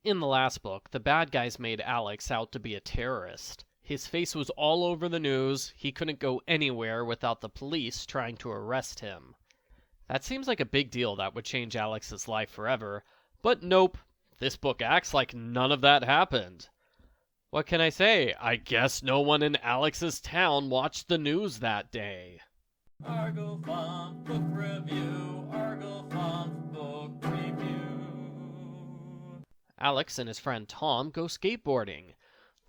In the last book, the bad guys made Alex out to be a terrorist. His face was all over the news, he couldn't go anywhere without the police trying to arrest him. That seems like a big deal that would change Alex's life forever, but nope, this book acts like none of that happened. What can I say? I guess no one in Alex's town watched the news that day. Argofont Book Review, Argofont Book Review. Alex and his friend Tom go skateboarding.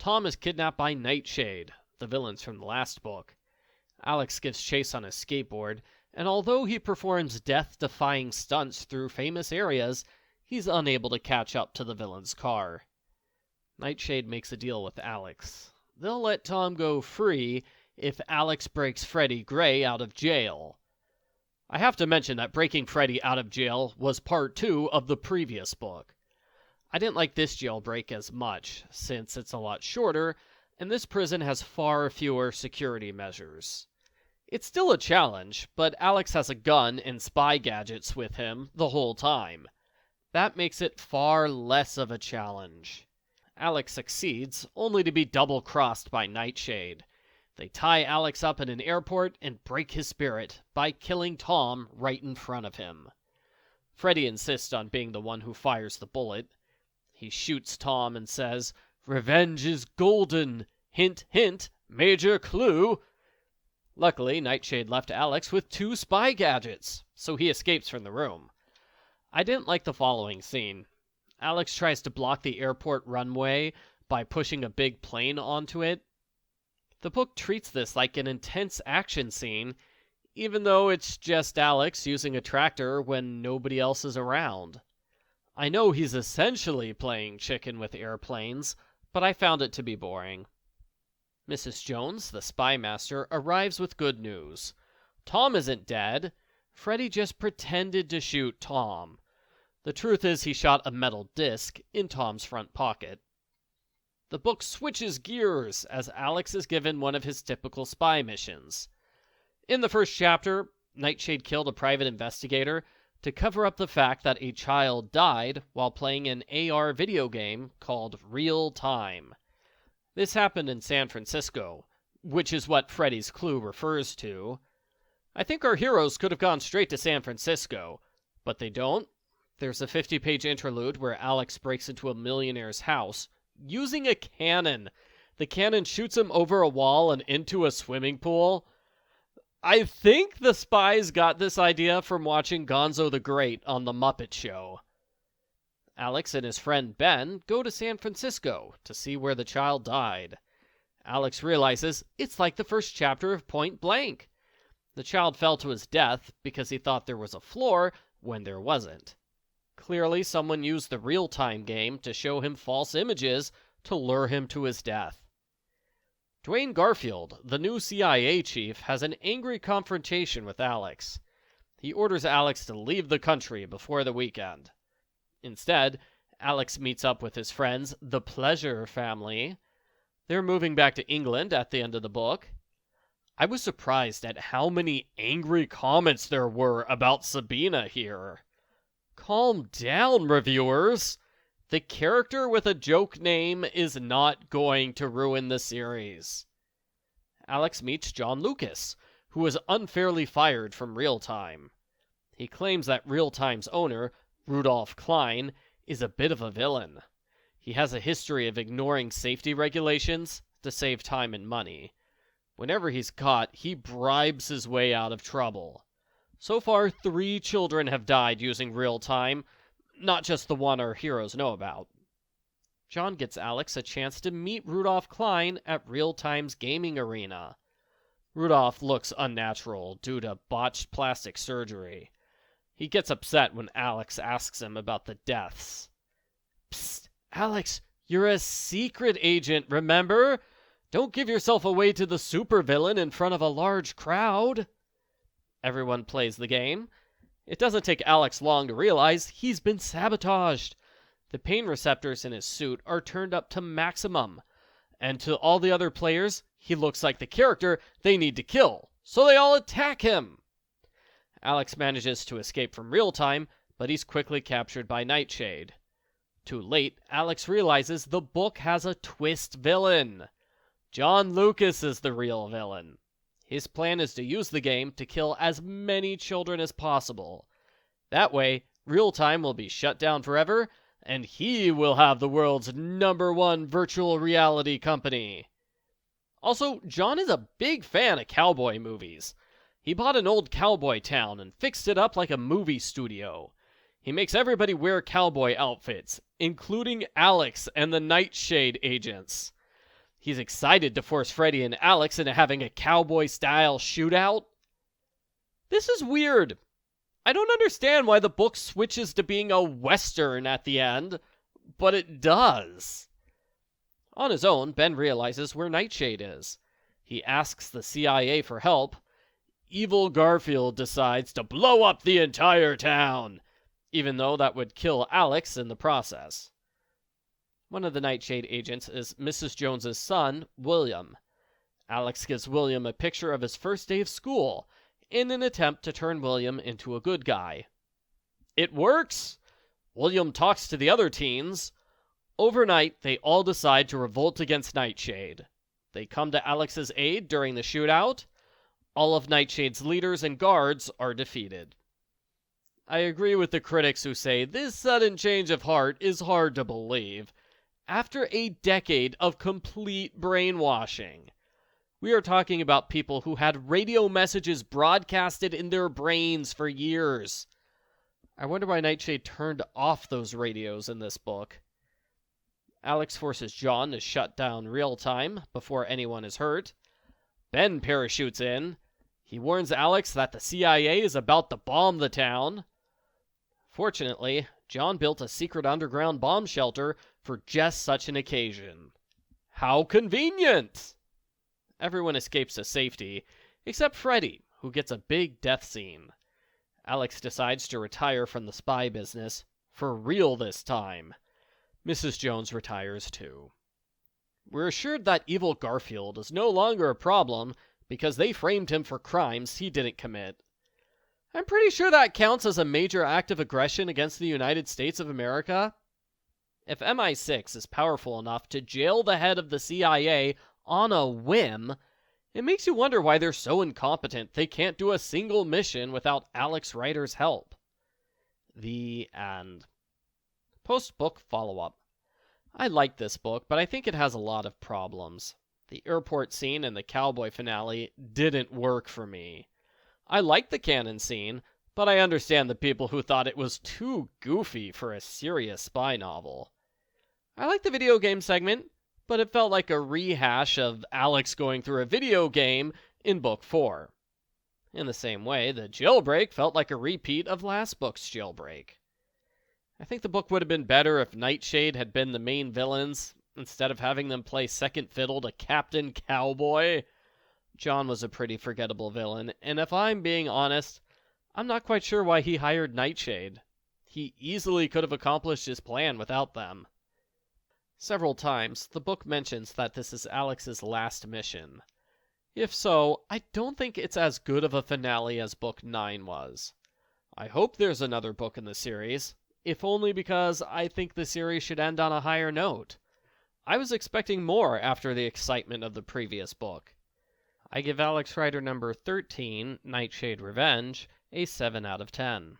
Tom is kidnapped by Nightshade, the villains from the last book. Alex gives chase on his skateboard, and although he performs death-defying stunts through famous areas, he's unable to catch up to the villain's car. Nightshade makes a deal with Alex. They'll let Tom go free if Alex breaks Freddy Gray out of jail. I have to mention that breaking Freddy out of jail was part 2 of the previous book. I didn't like this jailbreak as much, since it's a lot shorter, and this prison has far fewer security measures. It's still a challenge, but Alex has a gun and spy gadgets with him the whole time. That makes it far less of a challenge. Alex succeeds, only to be double-crossed by Nightshade. They tie Alex up in an airport and break his spirit by killing Tom right in front of him. Freddy insists on being the one who fires the bullet. He shoots Tom and says, "Revenge is golden. Hint, hint, major clue." Luckily, Nightshade left Alex with 2 spy gadgets, so he escapes from the room. I didn't like the following scene. Alex tries to block the airport runway by pushing a big plane onto it. The book treats this like an intense action scene, even though it's just Alex using a tractor when nobody else is around. I know he's essentially playing chicken with airplanes, but I found it to be boring. Mrs. Jones, the spy master, arrives with good news. Tom isn't dead. Freddy just pretended to shoot Tom. The truth is he shot a metal disc in Tom's front pocket. The book switches gears as Alex is given one of his typical spy missions. In the first chapter, Nightshade killed a private investigator to cover up the fact that a child died while playing an AR video game called Real Time. This happened in San Francisco, which is what Freddy's clue refers to. I think our heroes could have gone straight to San Francisco, but they don't. There's a 50-page interlude where Alex breaks into a millionaire's house using a cannon. The cannon shoots him over a wall and into a swimming pool. I think the spies got this idea from watching Gonzo the Great on The Muppet Show. Alex and his friend Ben go to San Francisco to see where the child died. Alex realizes it's like the first chapter of Point Blank. The child fell to his death because he thought there was a floor when there wasn't. Clearly, someone used the real-time game to show him false images to lure him to his death. Dwayne Garfield, the new CIA chief, has an angry confrontation with Alex. He orders Alex to leave the country before the weekend. Instead, Alex meets up with his friends, the Pleasure family. They're moving back to England at the end of the book. I was surprised at how many angry comments there were about Sabina here. Calm down, reviewers. The character with a joke name is not going to ruin the series. Alex meets John Lucas, who was unfairly fired from Real Time. He claims that Real Time's owner, Rudolph Klein, is a bit of a villain. He has a history of ignoring safety regulations to save time and money. Whenever he's caught, he bribes his way out of trouble. So far, 3 children have died using Real Time, not just the one our heroes know about. John gets Alex a chance to meet Rudolph Klein at Real Time's gaming arena. Rudolph looks unnatural due to botched plastic surgery. He gets upset when Alex asks him about the deaths. Psst, Alex, you're a secret agent, remember? Don't give yourself away to the supervillain in front of a large crowd. Everyone plays the game. It doesn't take Alex long to realize he's been sabotaged. The pain receptors in his suit are turned up to maximum, and to all the other players, he looks like the character they need to kill, so they all attack him. Alex manages to escape from Real Time, but he's quickly captured by Nightshade. Too late, Alex realizes the book has a twist villain. John Lucas is the real villain. His plan is to use the game to kill as many children as possible. That way, real time will be shut down forever, and he will have the world's #1 virtual reality company. Also, John is a big fan of cowboy movies. He bought an old cowboy town and fixed it up like a movie studio. He makes everybody wear cowboy outfits, including Alex and the Nightshade agents. He's excited to force Freddy and Alex into having a cowboy-style shootout. This is weird. I don't understand why the book switches to being a western at the end, but it does. On his own, Ben realizes where Nightshade is. He asks the CIA for help. Evil Garfield decides to blow up the entire town, even though that would kill Alex in the process. One of the Nightshade agents is Mrs. Jones's son, William. Alex gives William a picture of his first day of school in an attempt to turn William into a good guy. It works! William talks to the other teens. Overnight, they all decide to revolt against Nightshade. They come to Alex's aid during the shootout. All of Nightshade's leaders and guards are defeated. I agree with the critics who say this sudden change of heart is hard to believe, after a decade of complete brainwashing. We are talking about people who had radio messages broadcasted in their brains for years. I wonder why Nightshade turned off those radios in this book. Alex forces John to shut down real time before anyone is hurt. Ben parachutes in. He warns Alex that the CIA is about to bomb the town. Fortunately, John built a secret underground bomb shelter for just such an occasion. How convenient! Everyone escapes to safety, except Freddy, who gets a big death scene. Alex decides to retire from the spy business, for real this time. Mrs. Jones retires too. We're assured that evil Garfield is no longer a problem because they framed him for crimes he didn't commit. I'm pretty sure that counts as a major act of aggression against the United States of America. If MI6 is powerful enough to jail the head of the CIA on a whim, it makes you wonder why they're so incompetent they can't do a single mission without Alex Rider's help. The end. Post-book follow-up. I like this book, but I think it has a lot of problems. The airport scene and the cowboy finale didn't work for me. I like the cannon scene, but I understand the people who thought it was too goofy for a serious spy novel. I like the video game segment, but it felt like a rehash of Alex going through a video game in Book 4. In the same way, the jailbreak felt like a repeat of last book's jailbreak. I think the book would have been better if Nightshade had been the main villains, instead of having them play second fiddle to Captain Cowboy. John was a pretty forgettable villain, and if I'm being honest, I'm not quite sure why he hired Nightshade. He easily could have accomplished his plan without them. Several times, the book mentions that this is Alex's last mission. If so, I don't think it's as good of a finale as Book 9 was. I hope there's another book in the series, if only because I think the series should end on a higher note. I was expecting more after the excitement of the previous book. I give Alex Rider number 13, Nightshade Revenge, a 7 out of 10.